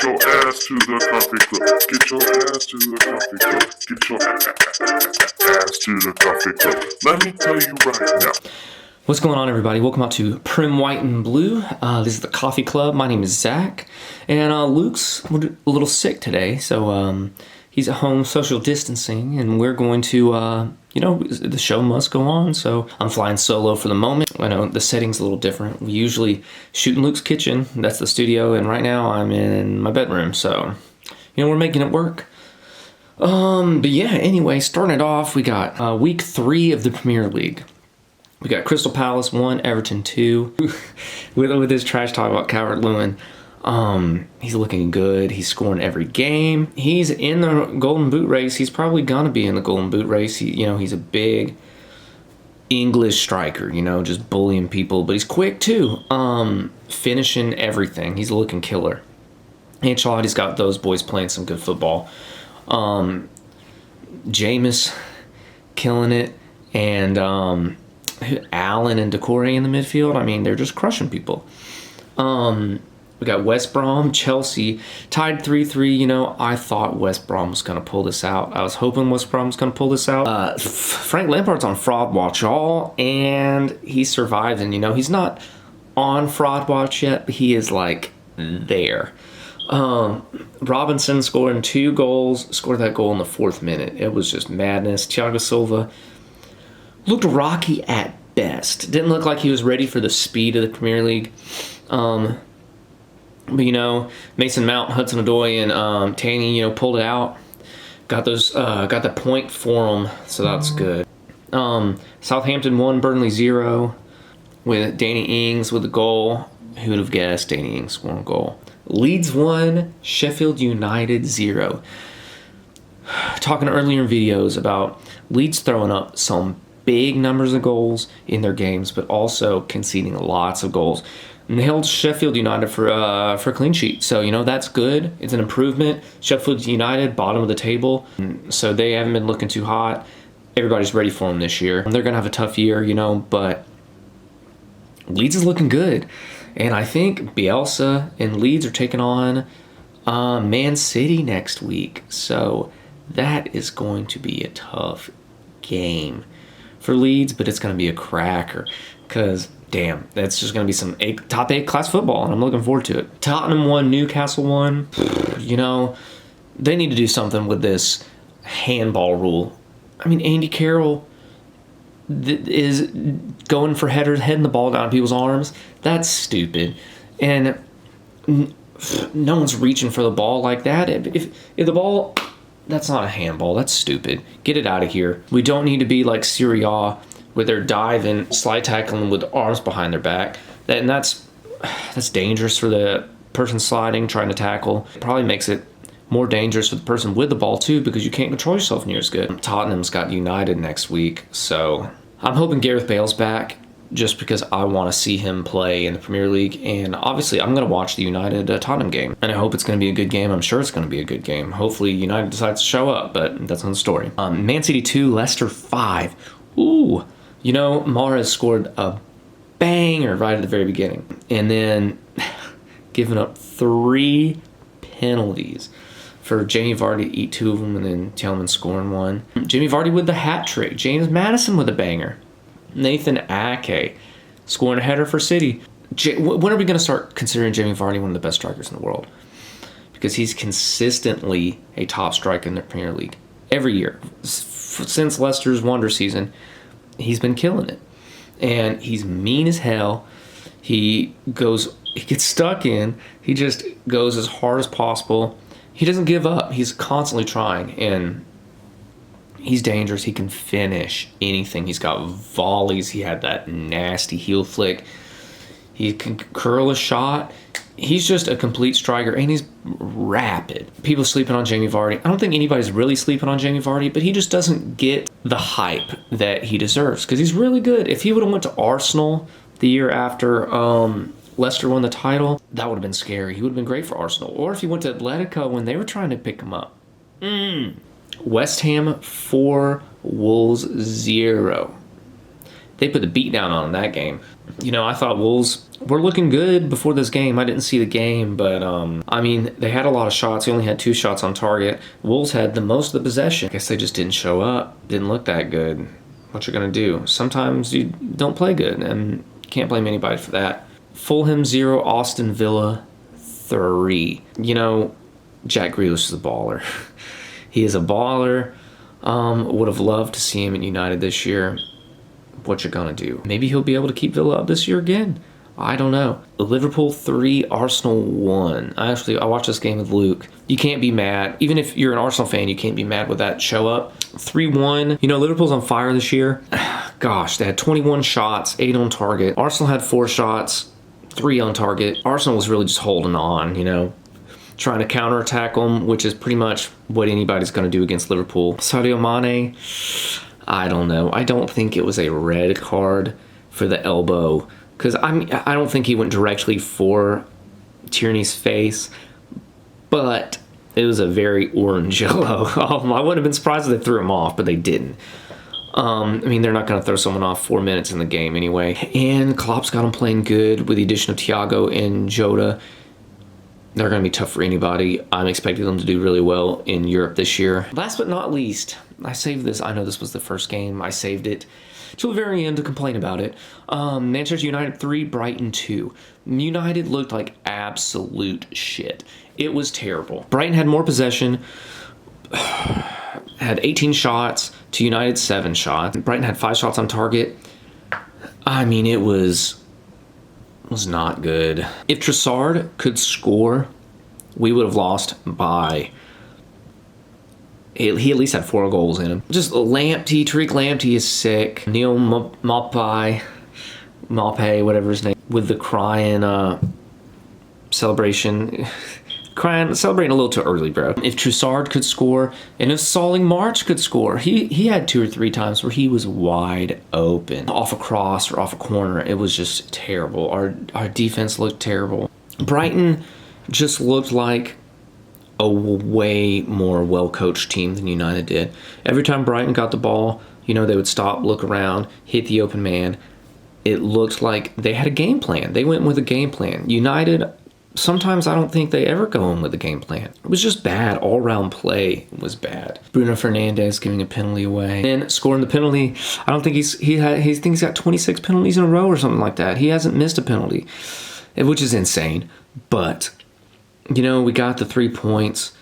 Get your ass to the coffee club. Get your ass to the coffee club. Get your ass to the coffee club. Let me tell you right now. What's going on, everybody? Welcome out to PremWhite&Blue. This is the coffee club. My name is Zack, and Luke's a little sick today, so he's at home social distancing, and we're going to, the show must go on, so I'm flying solo for the moment. I know the setting's a little different. We usually shoot in Luke's kitchen. That's the studio, and right now I'm in my bedroom, so, we're making it work. But yeah, anyway, starting it off, we got week 3 of the Premier League. We got Crystal Palace 1, Everton 2. with his trash talk about Calvert-Lewin, he's looking good. He's scoring every game. He's in the Golden Boot race. He's probably gonna be in the Golden Boot race. He's a big English striker. Just bullying people, but he's quick too. Finishing everything. He's a looking killer. Ancelotti's got those boys playing some good football. Jameis killing it, and Allen and Decore in the midfield. I mean, they're just crushing people. We got West Brom, Chelsea, tied 3-3. I thought West Brom was going to pull this out. I was hoping West Brom was going to pull this out. Frank Lampard's on fraud watch, y'all, and he's surviving. He's not on fraud watch yet, but he is, there. Robinson scoring 2 goals, scored that goal in the 4th minute. It was just madness. Thiago Silva looked rocky at best. Didn't look like he was ready for the speed of the Premier League. But Mason Mount, Hudson-Odoi, and Taney, pulled it out. Got the point for them, so that's good. Southampton 1, Burnley 0, with Danny Ings with a goal. Who would have guessed Danny Ings scoring a goal? Leeds 1, Sheffield United 0. Talking earlier in videos about Leeds throwing up some big numbers of goals in their games, but also conceding lots of goals. And they held Sheffield United for a clean sheet. So, that's good. It's an improvement. Sheffield United, bottom of the table. So they haven't been looking too hot. Everybody's ready for them this year. They're going to have a tough year, but Leeds is looking good. And I think Bielsa and Leeds are taking on Man City next week. So that is going to be a tough game for Leeds, but it's going to be a cracker because, damn, that's just going to be some top 8 class football, and I'm looking forward to it. Tottenham 1, Newcastle 1. They need to do something with this handball rule. I mean, Andy Carroll is going for headers, heading the ball down people's arms. That's stupid. And no one's reaching for the ball like that. If the ball... That's not a handball. That's stupid. Get it out of here. We don't need to be like Serie A, where they're diving, slide tackling with arms behind their back. That's dangerous for the person sliding, trying to tackle. It probably makes it more dangerous for the person with the ball too, because you can't control yourself near as good. Tottenham's got United next week, so I'm hoping Gareth Bale's back, just because I want to see him play in the Premier League. And obviously, I'm going to watch the United-Tottenham game. And I hope it's going to be a good game. I'm sure it's going to be a good game. Hopefully, United decides to show up, but that's another story. Man City 2, Leicester 5. Ooh. Mahrez scored a banger right at the very beginning. And then giving up 3 penalties for Jamie Vardy to eat 2 of them, and then Tielemans scoring 1. Jamie Vardy with the hat trick. James Maddison with a banger. Nathan Ake scoring a header for City. When are we going to start considering Jamie Vardy one of the best strikers in the world? Because he's consistently a top striker in the Premier League. Every year. Since Leicester's wonder season, he's been killing it. And he's mean as hell. He gets stuck in. He just goes as hard as possible. He doesn't give up. He's constantly trying. And he's dangerous. He can finish anything. He's got volleys. He had that nasty heel flick. He can curl a shot. He's just a complete striker, and he's rapid. People sleeping on Jamie Vardy. I don't think anybody's really sleeping on Jamie Vardy, but he just doesn't get the hype that he deserves because he's really good. If he would have went to Arsenal the year after Leicester won the title, that would have been scary. He would have been great for Arsenal. Or if he went to Atletico when they were trying to pick him up. West Ham 4, Wolves 0. They put the beat down on him that game. I thought Wolves were looking good before this game. I didn't see the game, but I mean, they had a lot of shots. They only had 2 shots on target. Wolves had the most of the possession. I guess they just didn't show up. Didn't look that good. What you're gonna do? Sometimes you don't play good, and can't blame anybody for that. Fulham 0, Aston Villa 3. Jack Grealish is a baller. He is a baller. Would have loved to see him in United this year. What you gonna do? Maybe he'll be able to keep Villa up this year again. I don't know. Liverpool 3, Arsenal 1. I watched this game with Luke. You can't be mad. Even if you're an Arsenal fan, you can't be mad with that show up. 3-1. Liverpool's on fire this year. Gosh, they had 21 shots, 8 on target. Arsenal had 4 shots, 3 on target. Arsenal was really just holding on, trying to counterattack them, which is pretty much what anybody's going to do against Liverpool. Sadio Mane, I don't know. I don't think it was a red card for the elbow, because I don't think he went directly for Tierney's face, but it was a very orange yellow. I wouldn't have been surprised if they threw him off, but they didn't. They're not going to throw someone off 4 minutes in the game anyway. And Klopp's got him playing good with the addition of Thiago and Jota. They're going to be tough for anybody. I'm expecting them to do really well in Europe this year. Last but not least, I saved this. I know this was the first game. I saved it till the very end to complain about it. Manchester United 3, Brighton 2. United looked like absolute shit. It was terrible. Brighton had more possession, had 18 shots to United's 7 shots. Brighton had 5 shots on target. It was not good. If Trossard could score, we would have lost by... He at least had 4 goals in him. Just Tariq Lamptey is sick. Neil Maupay, whatever his name, with the crying celebration. Celebrating a little too early, bro. If Trossard could score, and if Solling March could score, he had 2 or 3 times where he was wide open. Off a cross or off a corner, it was just terrible. Our defense looked terrible. Brighton just looked like a way more well-coached team than United did. Every time Brighton got the ball, they would stop, look around, hit the open man. It looked like they had a game plan. They went with a game plan. United... Sometimes I don't think they ever go in with a game plan. It was just bad. All-round play was bad. Bruno Fernandes giving a penalty away. And scoring the penalty, I don't think he thinks he's got 26 penalties in a row or something like that. He hasn't missed a penalty, which is insane. But, we got the 3 points,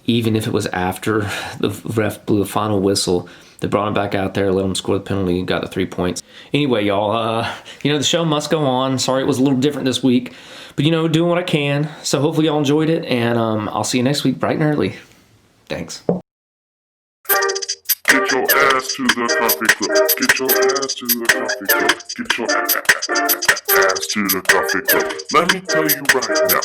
even if it was after the ref blew the final whistle. They brought him back out there, let him score the penalty, and got the 3 points. Anyway, y'all, the show must go on. Sorry it was a little different this week. But, doing what I can. So hopefully y'all enjoyed it, and I'll see you next week bright and early. Thanks. Get your ass to the coffee club. Get your ass to the coffee club. Get your ass to the coffee club. Let me tell you right now.